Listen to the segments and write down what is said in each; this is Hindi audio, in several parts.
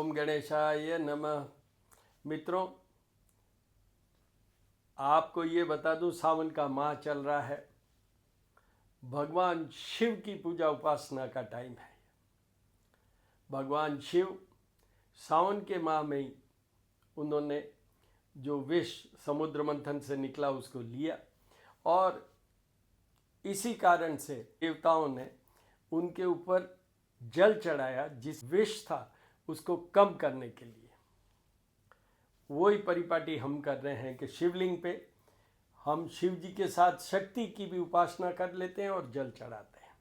ओम गणेशाय नमः। मित्रों, आपको ये बता दूं, सावन का माह चल रहा है। भगवान शिव की पूजा उपासना का टाइम है। भगवान शिव सावन के माह में ही उन्होंने जो विष समुद्र मंथन से निकला उसको लिया, और इसी कारण से देवताओं ने उनके ऊपर जल चढ़ाया, जिस विष था उसको कम करने के लिए। वही परिपाटी हम कर रहे हैं कि शिवलिंग पे हम शिव जी के साथ शक्ति की भी उपासना कर लेते हैं और जल चढ़ाते हैं।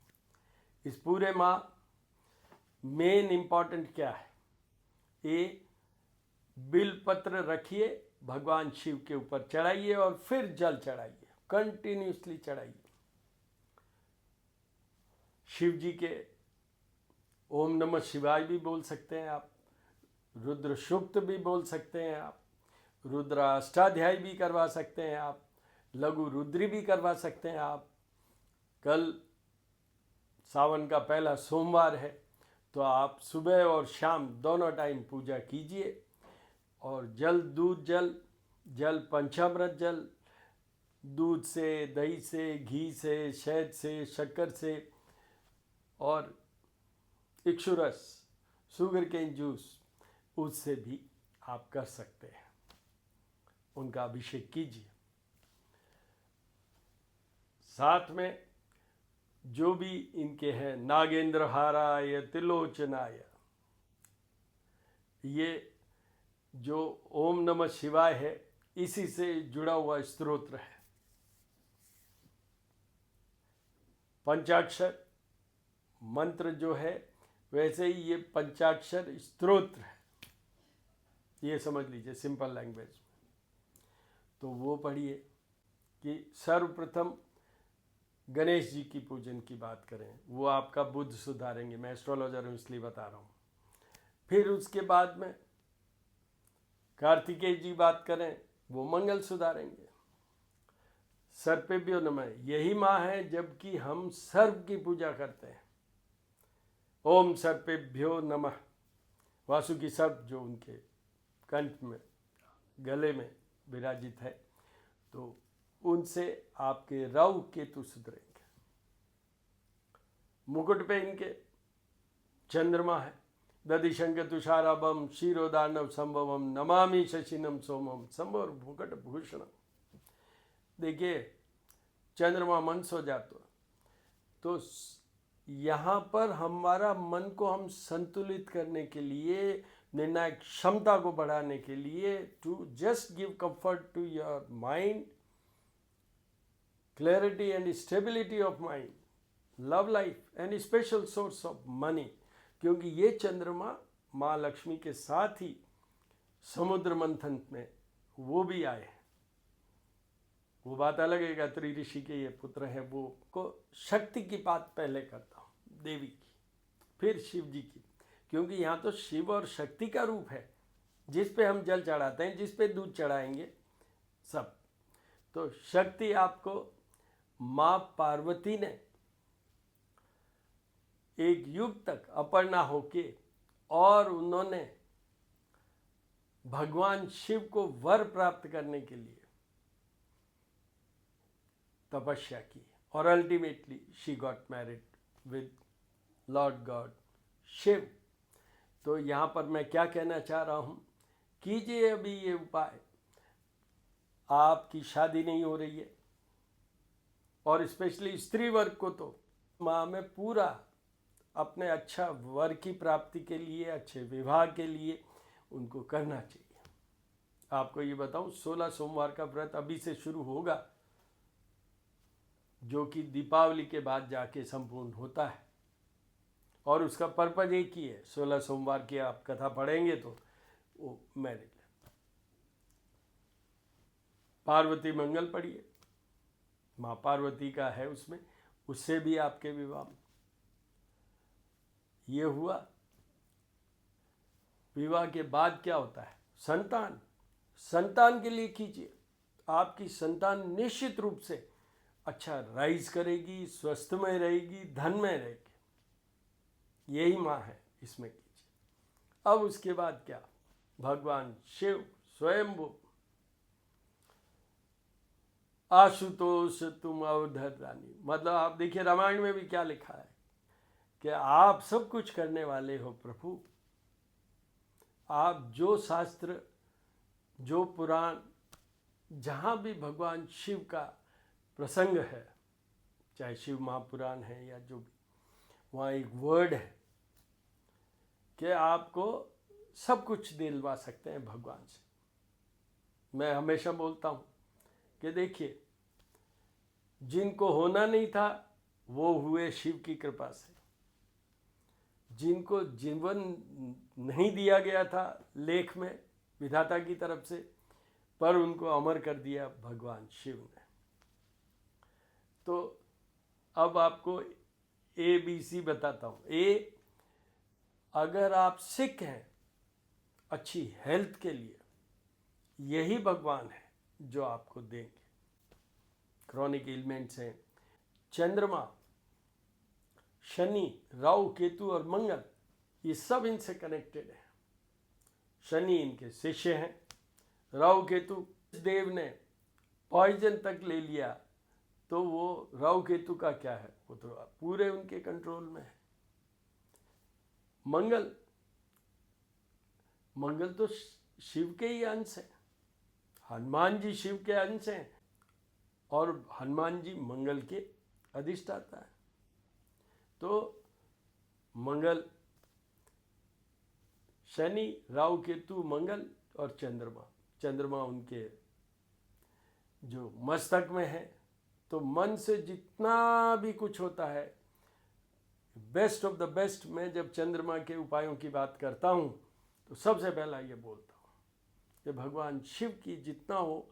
इस पूरे माह मेन इम्पॉर्टेंट क्या है? बिलपत्र रखिए, भगवान शिव के ऊपर चढ़ाइए और फिर जल चढ़ाइए, कंटिन्यूसली चढ़ाइए। शिव जी के ओम नमः शिवाय भी बोल सकते हैं आप, रुद्र सूक्त भी बोल सकते हैं आप, रुद्र अष्टाध्याय भी करवा सकते हैं आप, लघु रुद्री भी करवा सकते हैं आप। कल सावन का पहला सोमवार है, तो आप सुबह और शाम दोनों टाइम पूजा कीजिए। और जल, दूध जल, जल पंचामृत जल, दूध से, दही से, घी से, शहद से, शक्कर से और इक्षुरस, शुगर केन जूस, उससे भी आप कर सकते हैं। उनका अभिषेक कीजिए। साथ में जो भी इनके हैं, नागेंद्र हाराय त्रिलोचनाय, ये जो ओम नमः शिवाय है, इसी से जुड़ा हुआ स्तोत्र है। पंचाक्षर मंत्र जो है, वैसे ही ये पंचाक्षर स्तोत्र है, ये समझ लीजिए सिंपल लैंग्वेज में। तो वो पढ़िए कि सर्वप्रथम गणेश जी की पूजन की बात करें, वो आपका बुद्ध सुधारेंगे। मैं एस्ट्रोलॉजर हूँ इसलिए बता रहा हूँ। फिर उसके बाद में कार्तिकेय जी बात करें, वो मंगल सुधारेंगे। सर्पेभ्यो नमः, यही माह है जबकि हम सर्प की पूजा करते हैं। ओम सर्पेभ्यो नमः। वासुकी सर्प जो उनके कंठ में, गले में विराजित है, तो उनसे आपके राहु केतु सुधरेंगे। मुकुट पे इनके चंद्रमा है। दधिशंक तुषाराभम क्षीरोदार्णव संभवम नमामि शशिनम सोमम संभव मुकुट भूषणम। देखिए, चंद्रमा मन सो जातो, तो यहाँ पर हमारा मन को हम संतुलित करने के लिए, निर्णायक क्षमता को बढ़ाने के लिए, to just give comfort to your mind, clarity and stability of mind, love life and special source of money। क्योंकि ये चंद्रमा माँ लक्ष्मी के साथ ही समुद्र मंथन में वो भी आए हैं। वो बात अलग है, अत्रि ऋषि के ये पुत्र हैं। वो को शक्ति की बात पहले करता हूँ, देवी की, फिर शिव जी की, क्योंकि यहाँ तो शिव और शक्ति का रूप है जिस पे हम जल चढ़ाते हैं, जिस पे दूध चढ़ाएंगे सब। तो शक्ति आपको माँ पार्वती ने एक युग तक अपर्णा होके, और उन्होंने भगवान शिव को वर प्राप्त करने के लिए तपस्या की, और ultimately she got married with lord god Shiva. तो यहाँ पर मैं क्या कहना चाह रहा हूँ, कीजिए अभी ये उपाय। आपकी शादी नहीं हो रही है, और स्पेशली स्त्री वर्ग को तो माह में पूरा अपने अच्छा वर की प्राप्ति के लिए, अच्छे विवाह के लिए उनको करना चाहिए। आपको ये बताऊं, 16 सोमवार का व्रत अभी से शुरू होगा, जो कि दीपावली के बाद जाके संपूर्ण होता है। और उसका पर्पज एक ही है, 16 सोमवार की आप कथा पढ़ेंगे तो वो मैरिज। पार्वती मंगल पढ़िए, माँ पार्वती का है उसमें, उससे भी आपके विवाह में ये हुआ। विवाह के बाद क्या होता है? संतान। संतान के लिए कीजिए, आपकी संतान निश्चित रूप से अच्छा राइज करेगी, स्वस्थ में रहेगी, धन में रहेगी। यही माँ है, इसमें कीजिए। अब उसके बाद क्या, भगवान शिव स्वयंभू, आशुतोष तुम अवधर रानी। मतलब आप देखिए रामायण में भी क्या लिखा है कि आप सब कुछ करने वाले हो प्रभु। आप जो शास्त्र, जो पुराण, जहाँ भी भगवान शिव का प्रसंग है, चाहे शिव महापुराण है या जो भी, वहाँ एक वर्ड है कि आपको सब कुछ दिलवा सकते हैं भगवान से। मैं हमेशा बोलता हूँ कि देखिए, जिनको होना नहीं था वो हुए शिव की कृपा से, जिनको जीवन नहीं दिया गया था लेख में विधाता की तरफ से, पर उनको अमर कर दिया भगवान शिव ने। तो अब आपको ABC बताता हूँ। A, अगर आप सिक हैं अच्छी हेल्थ के लिए, यही भगवान है जो आपको देंगे। क्रॉनिक एलिमेंट्स हैं चंद्रमा, शनि, राहु, केतु और मंगल, ये सब इनसे कनेक्टेड है। शनि इनके शिष्य हैं। राहु केतु, देव ने पॉइजन तक ले लिया तो वो राहु केतु का क्या है, वो तो पूरे उनके कंट्रोल में है। मंगल तो शिव के ही अंश है। हनुमान जी शिव के अंश हैं और हनुमान जी मंगल के अधिष्ठाता है। तो मंगल, शनि, राहु केतु, मंगल और चंद्रमा। चंद्रमा उनके जो मस्तक में है। तो मन से जितना भी कुछ होता है, बेस्ट ऑफ द बेस्ट, मैं जब चंद्रमा के उपायों की बात करता हूँ तो सबसे पहला ये बोलता हूँ कि भगवान शिव की जितना हो,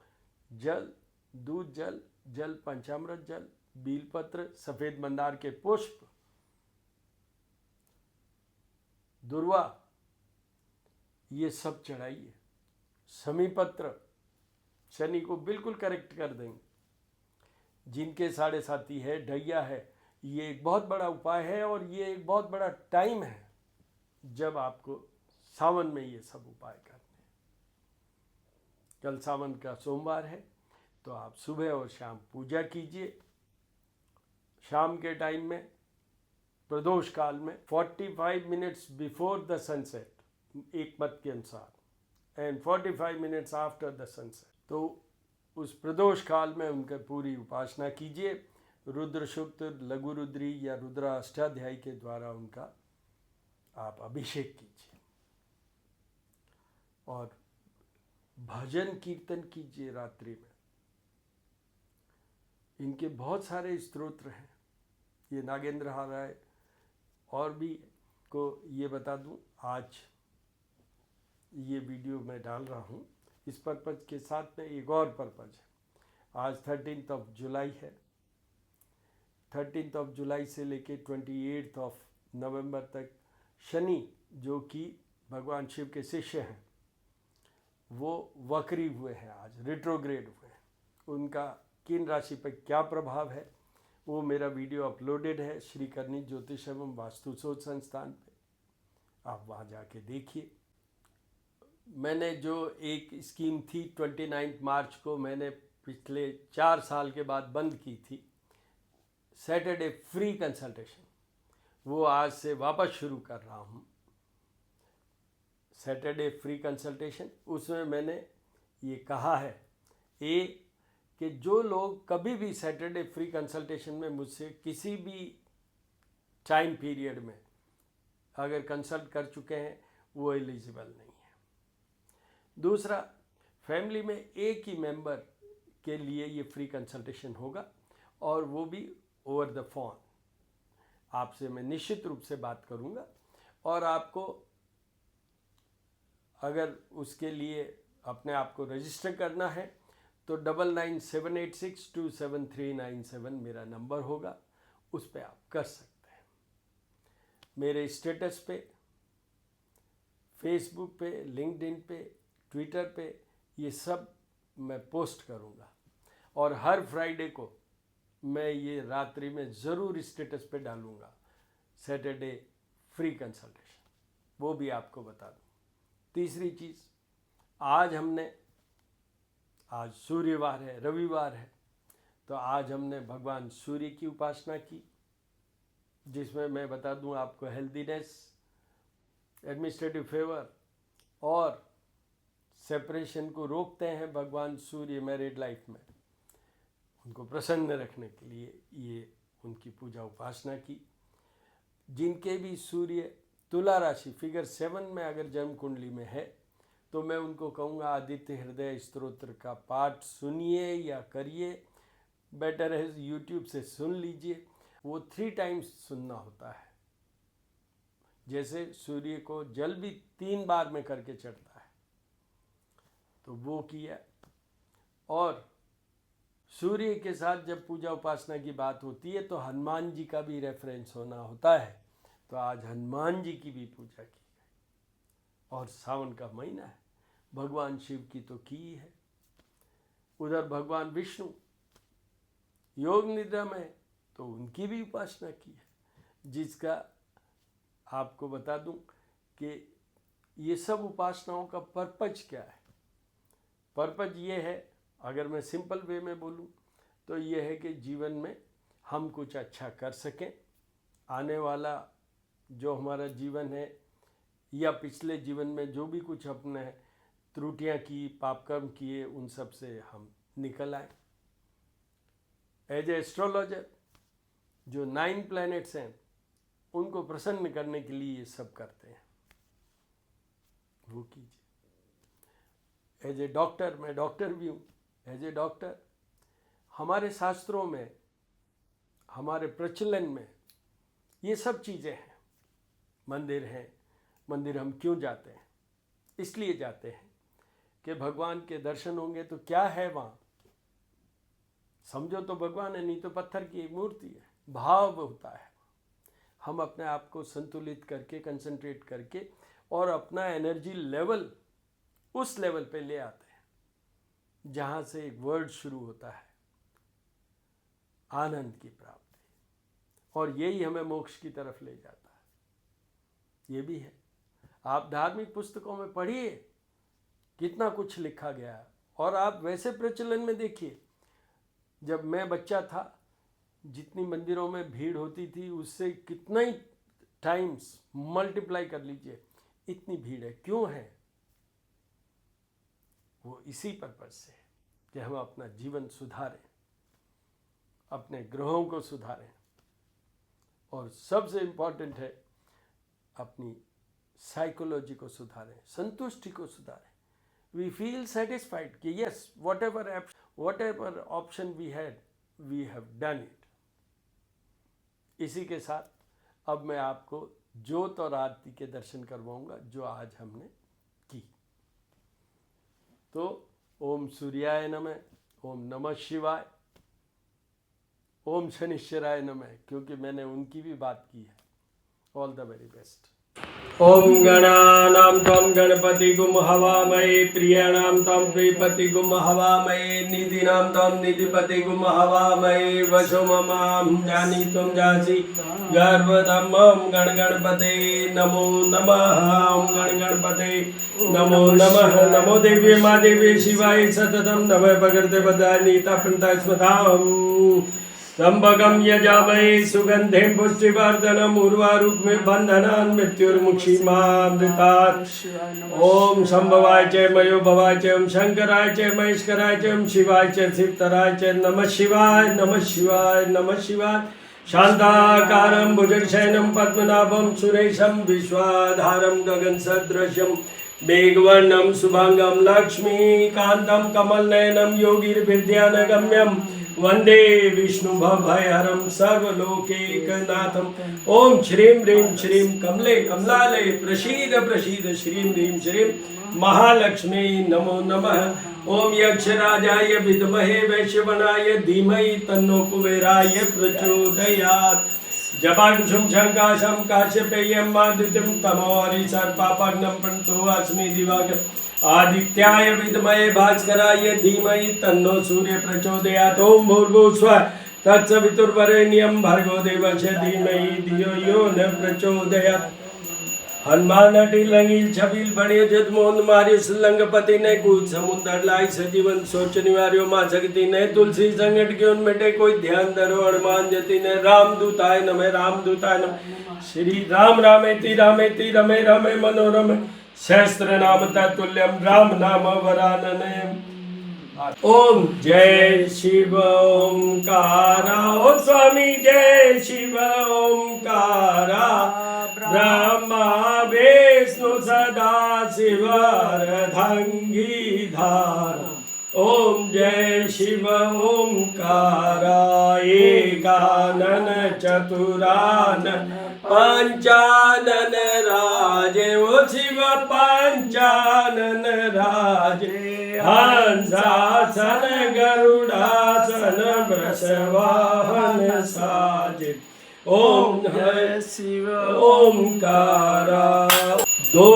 जल, दूध जल, जल पंचामृत जल, बीलपत्र, सफ़ेद मंदार के पुष्प, दुर्वा, ये सब चढ़ाइए। समीपत्र शनि को बिल्कुल करेक्ट कर देंगे। जिनके साढ़े साथी है, ढैया है, ये एक बहुत बड़ा उपाय है और ये एक बहुत बड़ा टाइम है जब आपको सावन में ये सब उपाय करने हैं। कल सावन का सोमवार है तो आप सुबह और शाम पूजा कीजिए। शाम के टाइम में प्रदोष काल में 45 मिनट्स बिफोर द सनसेट, एक मत के अनुसार, and 45 minutes after the sunset, तो उस प्रदोष काल में उनका पूरी उपासना कीजिए। रुद्र सूक्त, लघु रुद्री या रुद्राष्टाध्यायी के द्वारा उनका आप अभिषेक कीजिए और भजन कीर्तन कीजिए रात्रि में। इनके बहुत सारे स्तोत्र हैं। ये नागेंद्र हाराय और भी को ये बता दूं, आज ये वीडियो मैं डाल रहा हूँ इस पर्पज़ के साथ में एक और पर्पज़ है। आज 13 जुलाई है। 13 जुलाई से लेके 28 नवंबर तक शनि, जो कि भगवान शिव के शिष्य हैं, वो वक्री हुए हैं, आज रिट्रोग्रेड हुए हैं। उनका किन राशि पर क्या प्रभाव है, वो मेरा वीडियो अपलोडेड है श्री करनी ज्योतिष एवं वास्तु शोध संस्थान पे, आप वहाँ जाके देखिए। मैंने जो एक स्कीम थी 29 मार्च को मैंने पिछले 4 साल के बाद बंद की थी, सैटरडे फ्री कंसल्टेशन, वो आज से वापस शुरू कर रहा हूँ। सैटरडे फ्री कंसल्टेशन, उसमें मैंने ये कहा है कि जो लोग कभी भी सैटरडे फ्री कंसल्टेशन में मुझसे किसी भी टाइम पीरियड में अगर कंसल्ट कर चुके हैं वो एलिजिबल नहीं है। दूसरा, फैमिली में एक ही मेंबर के लिए ये फ्री कंसल्टेशन होगा और वो भी ओवर द फोन। आपसे मैं निश्चित रूप से बात करूँगा और आपको अगर उसके लिए अपने आप को रजिस्टर करना है तो 9978627397 मेरा नंबर होगा, उस पर आप कर सकते हैं। मेरे स्टेटस पे, फेसबुक पे, लिंक्डइन पे, ट्विटर पे ये सब मैं पोस्ट करूँगा और हर फ्राइडे को मैं ये रात्रि में ज़रूर स्टेटस पे डालूँगा सैटरडे फ्री कंसल्टेशन। वो भी आपको बता दूँ। तीसरी चीज़, आज सूर्यवार है, रविवार है, तो आज हमने भगवान सूर्य की उपासना की, जिसमें मैं बता दूं आपको हेल्दीनेस, एडमिनिस्ट्रेटिव फेवर और सेपरेशन को रोकते हैं भगवान सूर्य मैरिड लाइफ में। उनको प्रसन्न रखने के लिए ये उनकी पूजा उपासना की। जिनके भी सूर्य तुला राशि फिगर 7 में अगर जन्म कुंडली में है, तो मैं उनको कहूँगा आदित्य हृदय स्तोत्र का पाठ सुनिए या करिए। बेटर है यूट्यूब से सुन लीजिए। वो 3 टाइम्स सुनना होता है। जैसे सूर्य को जल भी 3 बार में करके चढ़ता है, तो वो किया। और सूर्य के साथ जब पूजा उपासना की बात होती है तो हनुमान जी का भी रेफरेंस होना होता है, तो आज हनुमान जी की भी पूजा की गई। और सावन का महीना है, भगवान शिव की तो की है। उधर भगवान विष्णु योग निद्रा में, तो उनकी भी उपासना की है। जिसका आपको बता दूं कि ये सब उपासनाओं का पर्पज क्या है। पर्पज ये है, अगर मैं सिंपल वे में बोलूं तो ये है कि जीवन में हम कुछ अच्छा कर सकें। आने वाला जो हमारा जीवन है या पिछले जीवन में जो भी कुछ अपने त्रुटियां की, पापकर्म किए, उन सब से हम निकल आए। एज ए एस्ट्रोलॉजर जो 9 प्लैनेट्स हैं उनको प्रसन्न करने के लिए ये सब करते हैं, वो कीजिए। एज ए डॉक्टर, मैं डॉक्टर भी हूँ। एज ए डॉक्टर हमारे शास्त्रों में, हमारे प्रचलन में ये सब चीज़ें हैं। मंदिर हैं, मंदिर हम क्यों जाते हैं? इसलिए जाते हैं कि भगवान के दर्शन होंगे। तो क्या है वहाँ? समझो तो भगवान है, नहीं तो पत्थर की एक मूर्ति है। भाव होता है। हम अपने आप को संतुलित करके, कंसंट्रेट करके और अपना एनर्जी लेवल उस लेवल पे ले आते हैं जहाँ से एक वर्ड शुरू होता है, आनंद की प्राप्ति। और यही हमें मोक्ष की तरफ ले जाता है। ये भी है। आप धार्मिक पुस्तकों में पढ़िए, कितना कुछ लिखा गया है। और आप वैसे प्रचलन में देखिए, जब मैं बच्चा था, जितनी मंदिरों में भीड़ होती थी उससे कितना ही टाइम्स मल्टीप्लाई कर लीजिए, इतनी भीड़ है। क्यों है? वो इसी पर्पज से है कि हम अपना जीवन सुधारें, अपने ग्रहों को सुधारें, और सबसे इम्पॉर्टेंट है अपनी साइकोलॉजी को सुधारें, संतुष्टि को सुधारें। वी फील सेटिस्फाइड कि yes, whatever option we had, we have done it. इसी के साथ अब मैं आपको ज्योत और आरती के दर्शन करवाऊंगा जो आज हमने की। तो ओम सूर्याय नमः, ओम नमः शिवाय, ओम शनिश्चराय नमः, क्योंकि मैंने उनकी भी बात की है। All the very best. ओम गणानां त्वं गणपतिगुं हवामहे, प्रियाणां त्वं प्रियपतिगुं हवामहे, निधिनां त्वं निधिपतिगुं हवामहे, वशो ममां जानी त्वं जासि गर्भधम्मं गणगणपते नमो नमः। ओम गणगणपते नमो नमः। नमो देव्ये मा देव्ये शिवाय सततं नमः भगवते वदानि तपन्ता स्मताम्। त्र्यंबकं यजामहे सुगंधिं पुष्टिवर्धनम् उर्वारुकमिव बन्धनान् मृत्युर्मुक्षीमामृतात्। ओम शंभवाय च मयो भवाय च, ओम शंकराय च महेश्वराय च, ओम शिवाय च शिवतराय च। नमः शिवाय, नमः शिवाय, नमः शिवाय। शांताकारं भुजगशयनं पद्मनाभं सुरेशं विश्वाधारं गगनसदृशं मेघवर्णं शुभांगं लक्ष्मीकान्तं कमलनयनं योगिर्विद्यानगम्यं वंदे विष्णु भवभयहरं सर्वलोकैकनाथम्। ओम श्रीं ह्रीं श्रीं कमले कमलाले प्रसीद प्रसीद श्रीं ह्रीं श्रीं महालक्ष्मी नमो नमः। ओम यक्षराजाय विद्महे वैश्यवनाय धीमहि तन्नो कुबेराय प्रचोदयात्। जपाकुसुम शंकाशं काश्यपेयं आदित्यं तमोहरि सर्पापग्नं प्रणतो अस्मि दिवाकर। आदित्याय विद्महे भास्कराय धीमहि तन्नो सूर्य प्रचोदयात्। ओम भूर्भुवस्सुवः तत्सवितुर्वरेण्यं भर्गो देवस्य धीमहि धियो यो न प्रचोदयात्। हनुमान अटी लंगील छबील बड़े जद मोहन मारी लंगपति ने कूद समुद्र लाई सजीवन सोच निवार्यो माँ जगती ने तुलसी संगठ के उनमेटे कोई ध्यान धरो हनुमान जति ने रामदूताय नमः रामदूताय नमः श्री राम रामेति रामेति रमे रमे मनोरमे सहस्त्र नाम तत्तुल्यम राम नाम वरानने। ओम जय शिव ओंकारा ओ स्वामी जय शिव ओंकारा ब्रह्मा विष्णु सदा शिव अर्धंगी धारा। ओम जय शिव ओंकारा एकानन चतुरानन पंचानन राजे ओ शिव पंचानन राजे हंसासन गरुडासन वृषवाहन साजे। ओम नमः शिव ओंकारा दो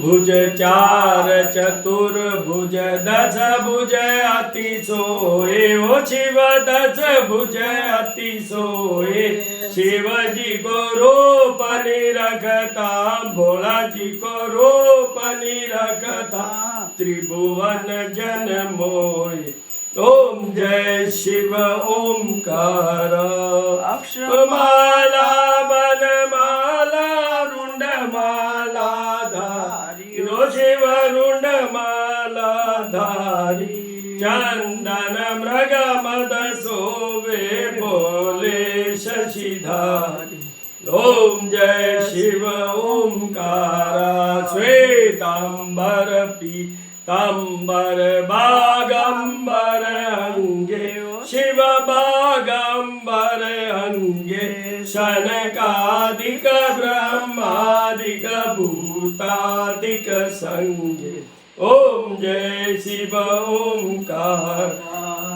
भुज चार चतुर्भुज दस भुज अति सोए ओ शिव दस भुज अति सोए शिव जी को रोपनी रखता भोला जी को रोपनी रखता त्रिभुवन जन मोए। ओम जय शिव ओंकारा अक्षरमाला वनमाला रुंडमाला धारी ओ शिव रुंडमाला धारी चंदन मृग मद सोवे बोले शशिधारी। ओम जय शिव ओंकारा श्वेतांबर पीतांबर बागंबर अंगे शिव बागंबर अंगे शनकादिक ब्रह्मादिक भूतादिक संगे। ओम जय शिव ओंकार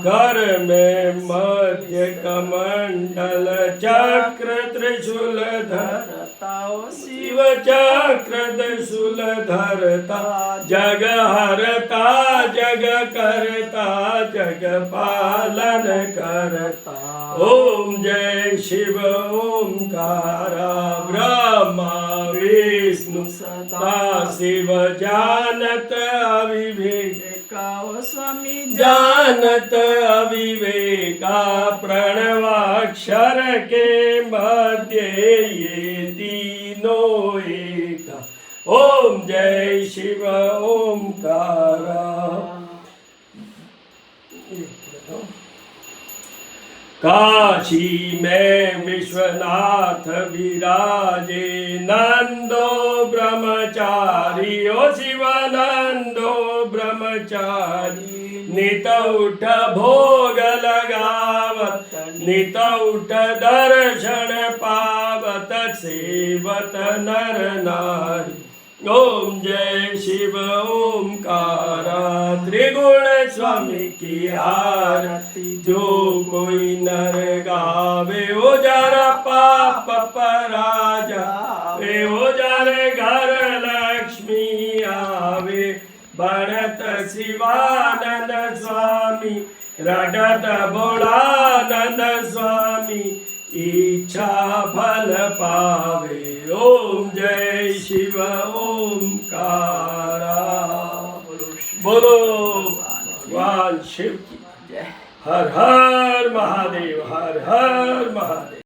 कर में मध्य कमंडल चक्र त्रिशूल धरता शिव चक्र त्रिशूल धरता जग हरता जग करता जग पालन करता। ओम जय शिव ओंकारा ब्रह्मा विष्णु सदा शिव जानत अविवेका ओ स्वामी जानत अविवेका प्रणवाक्षर के मध्य ये तीनों एका। ओम जय शिव ओंकारा काशी में विश्वनाथ विराजे नंदो ब्रह्मचारी ओ शिवानंदो ब्रह्मचारी नित उठ भोग लगावत नित उठ दर्शन पावत सेवत नर नारी। ओम जय शिव ओंकारा त्रिगुण स्वामी की आरती जो कोई नर गावे ओ जरा पाप पराजा वे ओ जरे घर लक्ष्मी आवे बढ़त शिवानंद स्वामी रटत भोलानंद स्वामी इच्छा फल पावे। ओम जय शिव ओंकारा बोलो भगवान शिव की जय। हर हर महादेव हर हर महादेव।